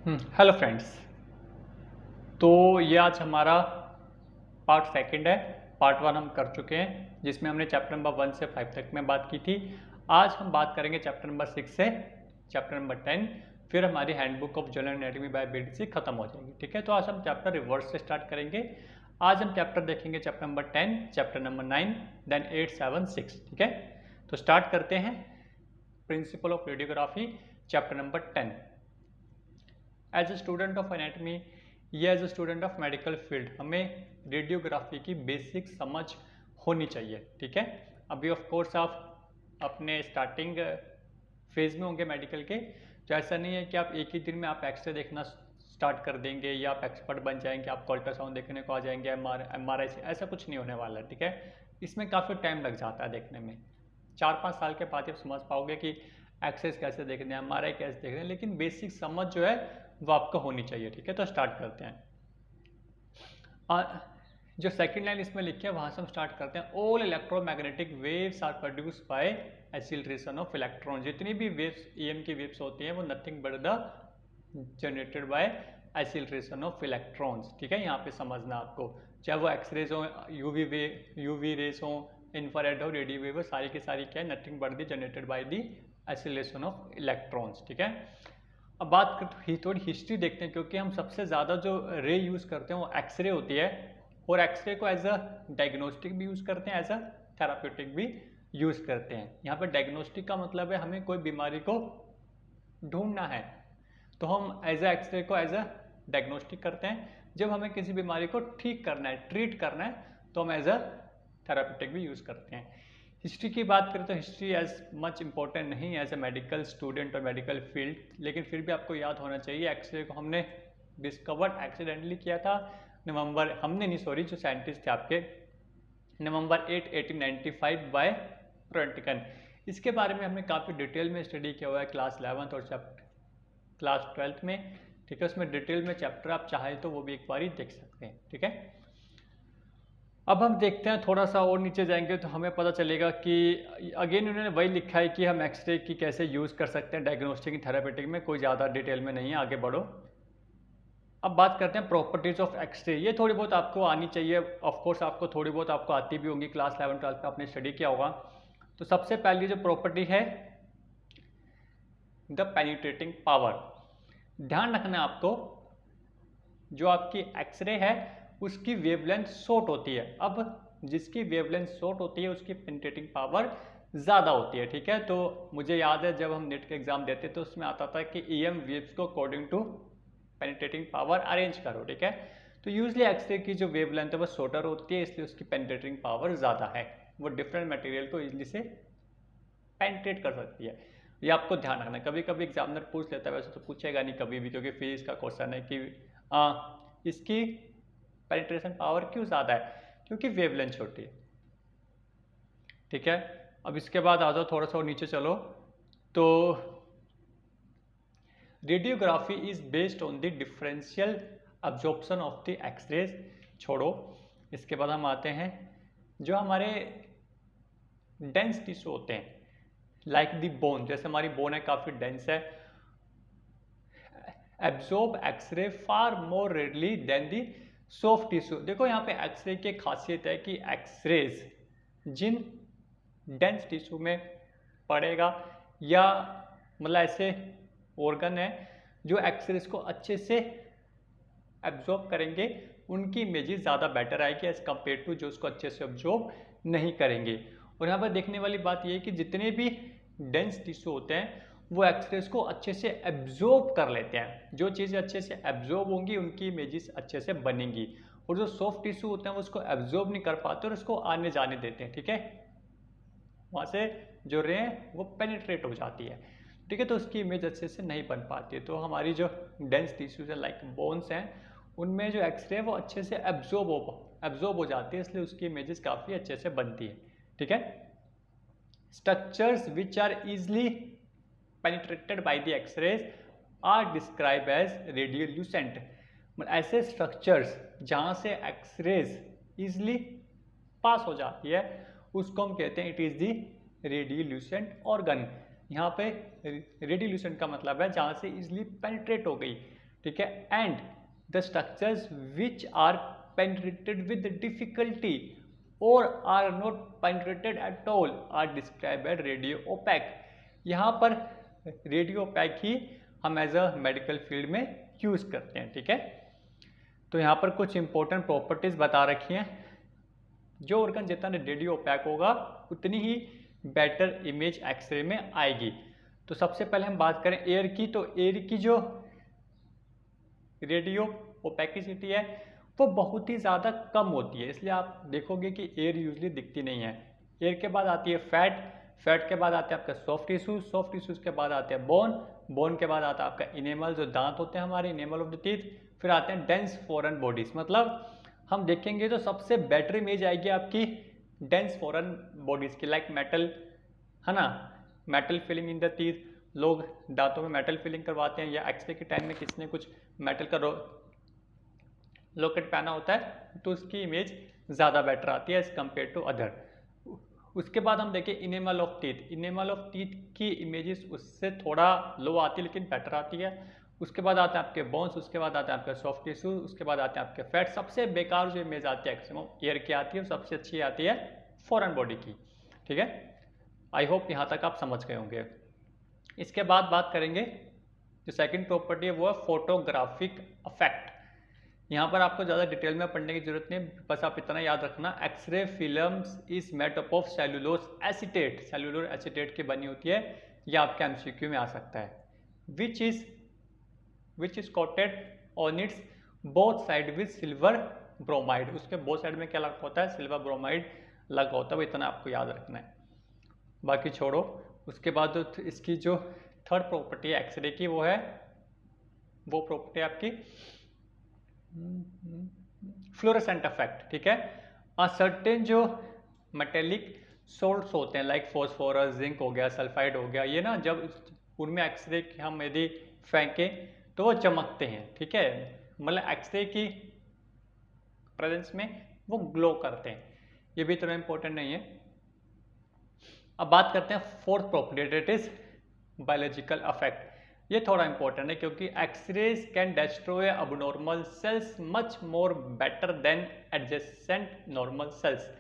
Hello friends. तो ये आज हमारा पार्ट सेकंड है। पार्ट वन हम कर चुके हैं जिसमें हमने चैप्टर नंबर 1 से 5 तक में बात की थी। आज हम बात करेंगे चैप्टर नंबर 6 से चैप्टर नंबर 10। फिर हमारी handbook of general anatomy by BDC खत्म हो जाएगी। ठीक है, तो आज हम चैप्टर रिवर्स से स्टार्ट करेंगे। आज हम चैप्टर देखेंगे chapter number 10, chapter number 9, then 8, 7, 6। ठीक है, तो स्टार्ट करते हैं। Principle of radiography, chapter number 10। As a student of anatomy या as a student of medical field हमें रेडियोग्राफी की बेसिक समझ होनी चाहिए। ठीक है, अभी ऑफ कोर्स आप अपने स्टार्टिंग फेज में होंगे मेडिकल के, तो ऐसा नहीं है कि आप एक ही दिन में आप एक्सरे देखना स्टार्ट कर देंगे या आप एक्सपर्ट बन जाएंगे, आपको अल्ट्रासाउंड देखने को आ जाएंगे, एमआरआई से, ऐसा कुछ नहीं होने वाला। ठीक है, इसमें काफ़ी टाइम लग जाता है देखने में। 4-5 साल के बाद आप समझ पाओगे कि एक्सरेज कैसे देखने हैं, एमआरआई कैसे देखने हैं, लेकिन बेसिक समझ जो है वो आपको होनी चाहिए। ठीक है, तो स्टार्ट करते हैं। जो सेकंड लाइन इसमें लिखी है वहां से हम स्टार्ट करते हैं। All electromagnetic waves are produced by acceleration of electron. जितनी भी वेव्स ईएम की वेव्स होती हैं वो nothing but the generated by acceleration of electrons. ठीक है, यहाँ पे समझना आपको, चाहे वो एक्सरेज हो, यूवी रेज हो, इंफ्रारेड हो, रेडियो वेव हो, सारी की सारी क्या है, nothing but the generated by the acceleration of electrons. ठीक है, अब बात करते थोड़ी हिस्ट्री देखते हैं, क्योंकि हम सबसे ज़्यादा जो रे यूज़ करते हैं वो एक्सरे होती है, और एक्सरे को एज अ डायग्नोस्टिक भी यूज़ करते हैं, एज अ थेराप्यूटिक भी यूज़ करते हैं। यहाँ पर डायग्नोस्टिक का मतलब है हमें कोई बीमारी को ढूंढना है, तो हम एज अ एक्सरे को एज अ डायग्नोस्टिक करते हैं। जब हमें किसी बीमारी को ठीक करना है, ट्रीट करना है, तो हम एज अ थेराप्यूटिक भी यूज़ करते हैं। हिस्ट्री की बात करें तो हिस्ट्री एज मच इम्पोर्टेंट नहीं है एज ए मेडिकल स्टूडेंट और मेडिकल फील्ड, लेकिन फिर भी आपको याद होना चाहिए। एक्सरे को हमने डिस्कवर्ड एक्सीडेंटली किया था जो साइंटिस्ट थे आपके, नवंबर 8, 1895 बाय रोंटगन। इसके बारे में हमने काफ़ी डिटेल में स्टडी किया हुआ है क्लास 11th और क्लास 12th में। ठीक है, उसमें डिटेल में चैप्टर आप चाहें तो वो भी एक बार ही देख सकते हैं। ठीक है, अब हम देखते हैं, थोड़ा सा और नीचे जाएंगे तो हमें पता चलेगा कि अगेन उन्होंने वही लिखा है कि हम एक्सरे की कैसे यूज़ कर सकते हैं डायग्नोस्टिक थेरापेटिक में, कोई ज़्यादा डिटेल में नहीं है, आगे बढ़ो। अब बात करते हैं प्रॉपर्टीज ऑफ एक्सरे। ये थोड़ी बहुत आपको आनी चाहिए, ऑफ कोर्स आपको थोड़ी बहुत आपको आती भी होंगी, क्लास 11-12 में आपने स्टडी किया होगा। तो सबसे पहली जो प्रॉपर्टी है द पेनिट्रेटिंग पावर। ध्यान रखना है आपको, जो आपकी एक्सरे है उसकी वेवलेंथ शॉर्ट होती है। अब जिसकी वेवलेंथ शॉर्ट होती है उसकी पेनिट्रेटिंग पावर ज़्यादा होती है। ठीक है, तो मुझे याद है जब हम नेट के एग्जाम देते तो उसमें आता था कि ईएम वेव्स को according to penetrating power arrange करो। ठीक है, तो यूजली एक्सरे की जो वेवलेंथ है वो शॉर्टर होती है, इसलिए उसकी पेनिट्रेटिंग पावर ज़्यादा है, वो डिफरेंट मटेरियल को इजली से पेनिट्रेट कर सकती है। ये आपको ध्यान रखना है। कभी कभी एग्जामिनर पूछ लेता है, वैसे तो पूछेगा नहीं कभी भी, क्योंकि फिजिक्स का क्वेश्चन है कि इसकी पेनिट्रेशन पावर क्यों ज़्यादा है, क्योंकि वेवलेंथ छोटी है। ठीक है, अब इसके बाद आ जाओ, थोड़ा सा नीचे चलो। तो radiography is based on the differential absorption of the X-rays. छोड़ो, इसके बाद हम आते हैं जो हमारे डेंस टिश्यू होते हैं, लाइक द बोन। जैसे हमारी बोन है, काफ़ी डेंस है, absorb X-ray far more readily than the soft tissue. देखो यहाँ पे एक्सरे की खासियत है कि एक्सरेज जिन डेंस टिश्यू में पड़ेगा, या मतलब ऐसे ऑर्गन है जो एक्सरेज को अच्छे से एब्जॉर्ब करेंगे, उनकी इमेजेस ज़्यादा बेटर आएगी एज कम्पेयर टू जो उसको अच्छे से एब्जॉर्ब नहीं करेंगे। और यहाँ पर देखने वाली बात यह है कि जितने भी डेंस टिश्यू होते हैं वो एक्सरेज को अच्छे से एब्जॉर्ब कर लेते हैं। जो चीज़ें अच्छे से एब्जॉर्ब होंगी उनकी इमेजेस अच्छे से बनेंगी, और जो सॉफ्ट टिश्यू होते हैं वो उसको एब्जॉर्ब नहीं कर पाते और उसको आने जाने देते हैं। ठीक है, वहाँ से जो रे हैं वो पेनिट्रेट हो जाती है। ठीक है, तो उसकी इमेज अच्छे से नहीं बन पाती है। तो हमारी जो डेंस टिश्यूज है लाइक बोन्स हैं, उनमें जो एक्सरे है वो अच्छे से एब्जॉर्ब हो जाती है, इसलिए उसकी इमेजेस काफ़ी अच्छे से बनती है। ठीक है, structures which are easily penetrated by the X-rays are describe as radiolucent. मतलब ऐसे स्ट्रक्चर्स जहाँ से एक्सरेज इजली पास हो जाती है उसको हम कहते हैं इट इज़ द रेडियोल्यूसेंट ऑर्गन। यहाँ पे रेडियोल्यूसेंट का मतलब है जहाँ से इजली पेनिट्रेट हो गई। ठीक है, and the structures which are penetrated with difficulty or are not penetrated at all are describe as radiopaque. यहाँ पर रेडियो ओपैक ही हम एज अ मेडिकल फील्ड में यूज करते हैं। ठीक है, तो यहाँ पर कुछ इंपॉर्टेंट प्रॉपर्टीज बता रखी हैं। जो ऑर्गन जितना रेडियो ओपैक होगा उतनी ही बेटर इमेज एक्सरे में आएगी। तो सबसे पहले हम बात करें एयर की, तो एयर की जो रेडियो ओपैसिटी है वो बहुत ही ज़्यादा कम होती है, इसलिए आप देखोगे कि एयर यूजली दिखती नहीं है। एयर के बाद आती है फैट, फैट के बाद आते हैं आपका सॉफ्ट टिश्यूज, सॉफ्ट टिश्यूज के बाद आते हैं बोन, बोन के बाद आता है आपका इनेमल, जो दांत होते हैं हमारे, इनेमल ऑफ द टीथ। फिर आते हैं डेंस फॉरेन बॉडीज, मतलब हम देखेंगे तो सबसे बेटर इमेज आएगी आपकी डेंस फॉरेन बॉडीज की, लाइक मेटल, है ना, metal filling in the teeth. लोग दांतों में मेटल फिलिंग करवाते हैं, या एक्सरे के टाइम में किसी ने कुछ मेटल का लॉकेट पहना होता है तो उसकी इमेज ज़्यादा बेटर आती है एज कम्पेयर टू अदर। उसके बाद हम देखें enamel of teeth, enamel of teeth की इमेजेस उससे थोड़ा लो आती है लेकिन बेटर आती है। उसके बाद आते हैं आपके बोन्स, उसके बाद आते हैं आपके सॉफ्ट टिश्यू, उसके बाद आते हैं आपके फैट। सबसे बेकार जो इमेज आती है मैक्सिमम एयर की आती है, सबसे अच्छी आती है फॉरेन बॉडी की। ठीक है, आई होप यहाँ तक आप समझ गए होंगे। इसके बाद बात करेंगे जो सेकंड प्रॉपर्टी है वो है फोटोग्राफिक इफेक्ट। यहाँ पर आपको ज़्यादा डिटेल में पढ़ने की जरूरत नहीं, बस आप इतना याद रखना, X-ray films is made up of cellulose acetate, cellulose acetate की बनी होती है। यह आपके एमसीक्यू में आ सकता है। Which is coated on it's both side with silver bromide, उसके बोथ साइड में क्या लगा होता है, सिल्वर ब्रोमाइड लगा होता है, वो इतना आपको याद रखना है, बाकी छोड़ो। उसके बाद जो इसकी जो थर्ड प्रॉपर्टी है एक्सरे की वो है, वो प्रॉपर्टी आपकी फ्लोरेसेंट इफेक्ट। ठीक है, सर्टेन जो मेटेलिक सोल्ट्स होते हैं लाइक फॉस्फोरस, जिंक हो गया, सल्फाइड हो गया, ये ना जब उनमें एक्सरे की हम यदि फेंकें तो वो चमकते हैं। ठीक है, मतलब एक्सरे की प्रेजेंस में वो ग्लो करते हैं, ये भी इतना इंपॉर्टेंट नहीं है। अब बात करते हैं fourth property, that is biological effect. ये थोड़ा इंपॉर्टेंट है क्योंकि X-rays can destroy abnormal cells much more better than adjacent normal cells.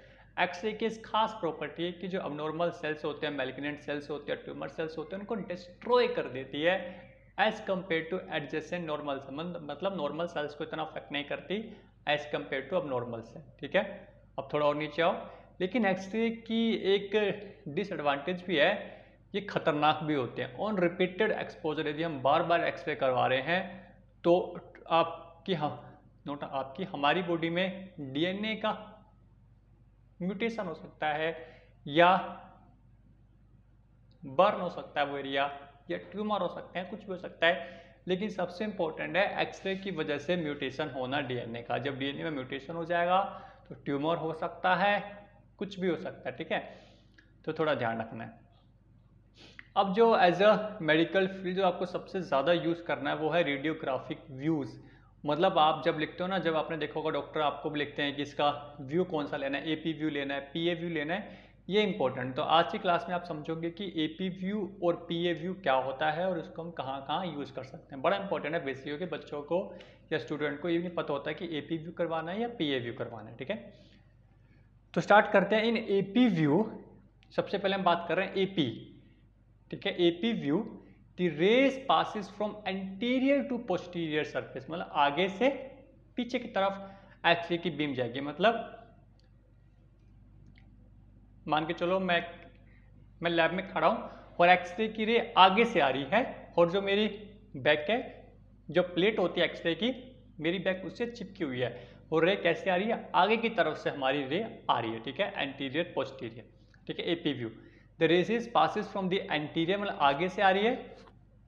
X-ray की इस खास प्रॉपर्टी है कि जो अबनॉर्मल सेल्स होते हैं, मैलिग्नेंट सेल्स होते हैं, ट्यूमर सेल्स होते हैं, उनको डिस्ट्रॉय कर देती है as compare to adjacent normal, मतलब नॉर्मल सेल्स को इतना अफेक्ट नहीं करती as compare to abnormal cell. ठीक है, अब थोड़ा और नीचे आओ। लेकिन एक्सरे की एक डिसएडवांटेज भी है, ये खतरनाक भी होते हैं। ऑन रिपीटेड एक्सपोजर, यदि हम बार बार एक्सरे करवा रहे हैं तो आपकी हमारी बॉडी में डीएनए का म्यूटेशन हो सकता है, या बर्न हो सकता है वो एरिया, या ट्यूमर हो सकते हैं, कुछ भी हो सकता है। लेकिन सबसे इंपॉर्टेंट है एक्सरे की वजह से म्यूटेशन होना डीएनए का। जब डीएनए में म्यूटेशन हो जाएगा तो ट्यूमर हो सकता है, कुछ भी हो सकता है। ठीक है, तो थोड़ा ध्यान रखना है। अब जो एज अ मेडिकल फील्ड जो आपको सबसे ज़्यादा यूज़ करना है वो है रेडियोग्राफिक व्यूज़। मतलब आप जब लिखते हो ना, जब आपने देखा होगा डॉक्टर आपको भी लिखते हैं कि इसका व्यू कौन सा लेना है, एपी व्यू लेना है, पीए व्यू लेना है, ये इंपॉर्टेंट। तो आज की क्लास में आप समझोगे कि एपी व्यू और पीए व्यू क्या होता है और इसको हम कहाँ कहाँ यूज़ कर सकते हैं। बड़ा इंपॉर्टेंट है बेसिकली कि बच्चों को या स्टूडेंट को ये नहीं पता होता है कि एपी व्यू करवाना है या पीए व्यू करवाना है। ठीक है, तो स्टार्ट करते हैं इन एपी व्यू। सबसे पहले हम बात कर रहे हैं एपी। ठीक है, AP view, the rays passes from anterior to posterior surface, मतलब आगे से पीछे की तरफ एक्सरे की बीम जाएगी। मतलब मान के चलो मैं लैब में खड़ा हूं और एक्सरे की रे आगे से आ रही है, और जो मेरी बैक है, जो प्लेट होती है एक्सरे की, मेरी बैक उससे चिपकी हुई है, और रे कैसे आ रही है, आगे की तरफ से हमारी रे आ रही है। ठीक है, एंटीरियर पोस्टीरियर। ठीक है, AP view, the raises passes from the anterior, मतलब आगे से आ रही है,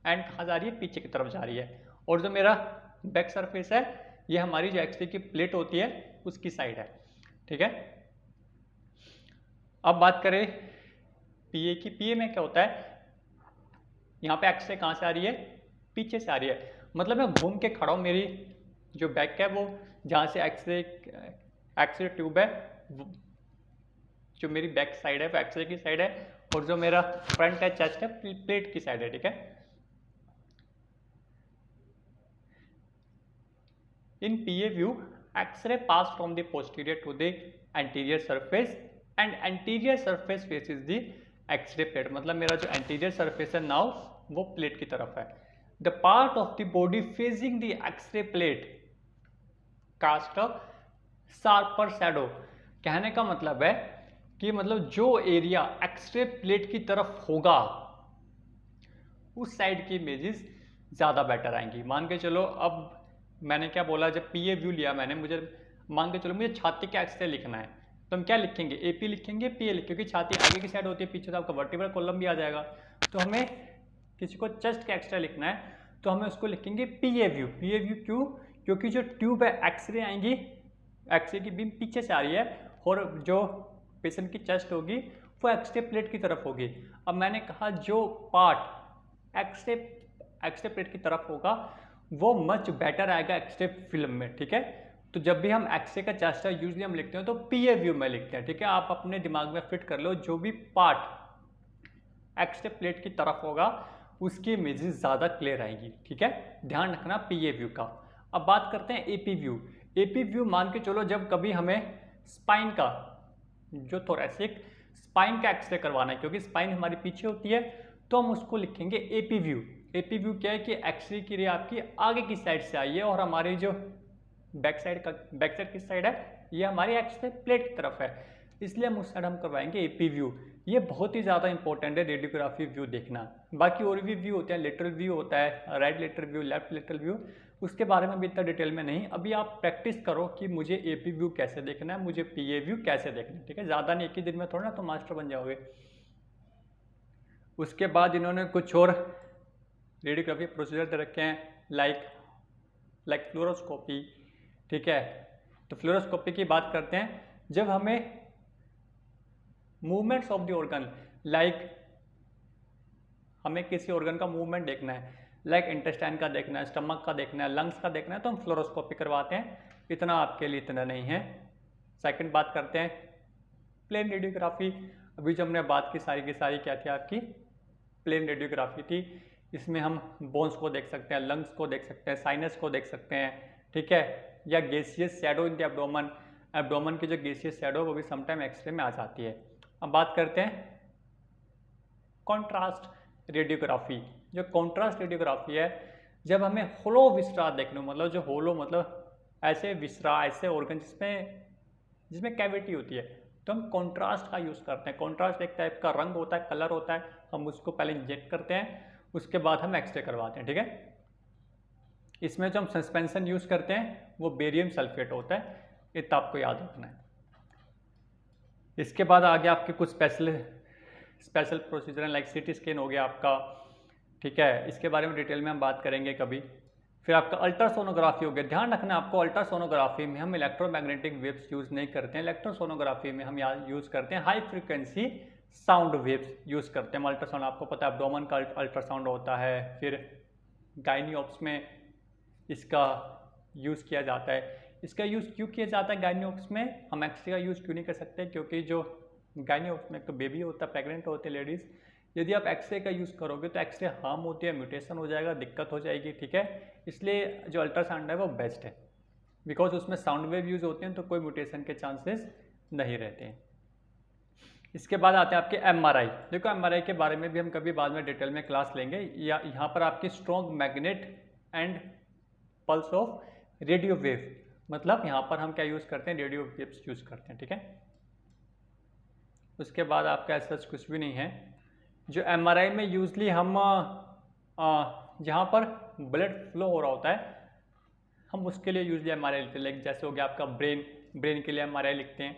एंड कहाँ जा रही है, पीछे की तरफ जा रही है। और जो मेरा बैक सरफेस है, ये हमारी जो एक्सरे की प्लेट होती है उसकी साइड है। ठीक है, अब बात करें पीए की। पीए में क्या होता है, यहाँ पे एक्सरे कहाँ से आ रही है, पीछे से आ रही है। मतलब मैं घूम के खड़ा हूँ, मेरी जो बैक है वो जहाँ से एक्सरे ट्यूब है, जो मेरी बैक साइड है वो एक्सरे की साइड है, और जो मेरा फ्रंट है, चेस्ट है, प्लेट की साइड है। ठीक है, in PA view X-ray pass from the posterior to the anterior surface and anterior surface faces the X-ray plate. मतलब मेरा जो एंटीरियर सरफेस है नाउ वो प्लेट की तरफ है। The part of the body facing the X-ray plate cast a sharper shadow. कहने का मतलब है कि मतलब जो एरिया एक्सरे प्लेट की तरफ होगा उस साइड की इमेजेस ज़्यादा बेटर आएंगी। मान के चलो, अब मैंने क्या बोला, जब PA व्यू लिया मैंने, मुझे मान के चलो मुझे छाती का एक्सरे लिखना है, तो हम क्या लिखेंगे, AP लिखेंगे, PA लिखेंगे, क्योंकि छाती आगे की साइड होती है, पीछे तो आपका वर्टिब्रल कॉलम भी आ जाएगा। तो हमें किसी को चेस्ट का एक्सरे लिखना है तो हमें उसको लिखेंगे PA व्यू। PA व्यू क्यों? क्योंकि जो ट्यूब है एक्सरे आएंगी, एक्सरे की बीम पीछे से आ रही है और जो पेशेंट की चेस्ट होगी वो एक्सरे प्लेट की तरफ होगी। अब मैंने कहा जो पार्ट एक्सरे प्लेट की तरफ होगा वो मच बेटर आएगा एक्सरे फिल्म में, ठीक है। तो जब भी हम एक्सरे का चेस्ट है यूजली हम लिखते हैं तो PA व्यू में लिखते हैं, ठीक है। आप अपने दिमाग में फिट कर लो, जो भी पार्ट एक्सरे प्लेट की तरफ होगा उसकी इमेजेस ज़्यादा क्लियर आएगी, ठीक है। ध्यान रखना PA व्यू का। अब बात करते हैं AP व्यू। AP व्यू मान के चलो जब कभी हमें स्पाइन का, जो थोरैसिक स्पाइन का एक्सरे करवाना है, क्योंकि स्पाइन हमारी पीछे होती है, तो हम उसको लिखेंगे AP व्यू। AP व्यू क्या है कि एक्सरे की रे आपकी आगे की साइड से आई है और हमारी जो बैक साइड किस साइड है, ये हमारी एक्सरे प्लेट की तरफ है, इसलिए हम उस साइड हम करवाएंगे AP व्यू। ये बहुत ही ज़्यादा इंपॉर्टेंट है रेडियोग्राफी व्यू देखना। बाकी और भी व्यू होते हैं, लेटरल व्यू होता है, right lateral view, left lateral view, उसके बारे में भी इतना डिटेल में नहीं। अभी आप प्रैक्टिस करो कि मुझे AP व्यू कैसे देखना है, मुझे PA व्यू कैसे देखना है, ठीक है। ज़्यादा नहीं, एक ही दिन में थोड़ा ना तो मास्टर बन जाओगे। उसके बाद इन्होंने कुछ और रेडियोग्राफी प्रोसीजर दे रखे हैं, लाइक फ्लोरोस्कोपी, ठीक है। तो फ्लोरोस्कोपी की बात करते हैं, जब हमें movements of the organ, like हमें किसी ऑर्गन का मूवमेंट देखना है, लाइक इंटेस्टाइन का देखना है, स्टमक का देखना है, लंग्स का देखना है, तो हम फ्लोरोस्कोपी करवाते हैं। इतना आपके लिए इतना नहीं है। सेकंड बात करते हैं प्लेन रेडियोग्राफी। अभी जो हमने बात की सारी क्या थी आपकी, प्लेन रेडियोग्राफी थी। इसमें हम बोन्स को देख सकते हैं, लंग्स को देख सकते हैं, साइनस को देख सकते हैं, ठीक है, या gaseous shadow in the abdomen की जो गैसियस शैडो वो भी समटाइम एक्सरे में आ जाती है। अब बात करते हैं कॉन्ट्रास्ट रेडियोग्राफी। जो कॉन्ट्रास्ट रेडियोग्राफी है, जब हमें होलो विसरा देखने, मतलब जो होलो मतलब ऐसे विसरा, ऐसे ऑर्गन जिसमें कैविटी होती है, तो हम कॉन्ट्रास्ट का यूज़ करते हैं। कॉन्ट्रास्ट एक टाइप का रंग होता है, कलर होता है, हम उसको पहले इंजेक्ट करते हैं, उसके बाद हम एक्सरे करवाते हैं, ठीक है। इसमें जो हम सस्पेंशन यूज़ करते हैं वो बेरियम सल्फेट होता है, इतना आपको याद रखना है। इसके बाद आगे आपके कुछ स्पेशल प्रोसीजर हैं, लाइक CT स्कैन हो गया आपका, ठीक है। इसके बारे में डिटेल में हम बात करेंगे कभी। फिर आपका अल्ट्रासोनोग्राफी हो गया। ध्यान रखना आपको, अल्ट्रासोनोग्राफी में हम इलेक्ट्रोमैग्नेटिक वेव्स यूज़ नहीं करते हैं। इलेक्ट्रोसोनोग्राफी में हम यूज़ करते हैं high frequency sound waves use करते हैं। अल्ट्रासाउंड आपको पता है एब्डोमेन का अल्ट्रासाउंड होता है, फिर गायनियोप्स में इसका यूज़ किया जाता है। इसका यूज़ क्यों किया जाता है गायनियोप्स में, हम एक्सरे का यूज़ क्यों नहीं कर सकते, क्योंकि जो गायनियोप्स में तो बेबी होता है, प्रेग्नेंट होते हैं लेडीज़, यदि आप एक्सरे का यूज़ करोगे तो एक्सरे हार्म होती है, म्यूटेशन हो जाएगा, दिक्कत हो जाएगी, ठीक है। इसलिए जो अल्ट्रासाउंड है वो बेस्ट है, बिकॉज उसमें साउंड वेव यूज़ होते हैं तो कोई म्यूटेशन के चांसेस नहीं रहते हैं। इसके बाद आते हैं आपके MRI। देखो MRI के बारे में भी हम कभी बाद में डिटेल में क्लास लेंगे। या यहाँ पर आपकी strong magnet and pulse of radio wave, मतलब यहाँ पर हम क्या यूज़ करते हैं, रेडियो वेव्स यूज़ करते हैं, ठीक है। उसके बाद आपका ऐसा कुछ भी नहीं है। जो MRI में यूजली हम जहाँ पर ब्लड फ्लो हो रहा होता है हम उसके लिए यूजली MRI लिखते हैं। लाइक जैसे हो गया आपका ब्रेन के लिए MRI लिखते हैं,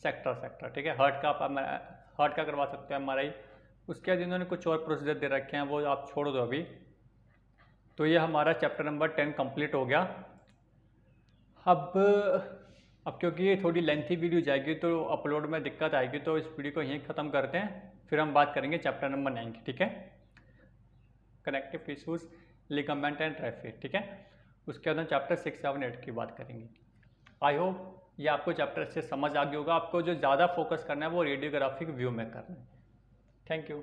सेक्टर, ठीक है। हार्ट का करवा सकते हो MRI। उसके बाद इन्होंने कुछ और प्रोसीजर दे रखे हैं, वो आप छोड़ दो अभी। तो ये हमारा चैप्टर नंबर 10 कंप्लीट हो गया। अब क्योंकि ये थोड़ी लेंथी वीडियो जाएगी तो अपलोड में दिक्कत आएगी, तो इस वीडियो को यहीं ख़त्म करते हैं। फिर हम बात करेंगे चैप्टर नंबर 9 की, ठीक है, connective tissues, ligament and traffic, ठीक है। उसके बाद हम चैप्टर 6, 7, 8 की बात करेंगे। आई होप ये आपको चैप्टर से समझ आ गया होगा। आपको जो ज़्यादा फोकस करना है वो रेडियोग्राफिक व्यू में करना है। Thank you.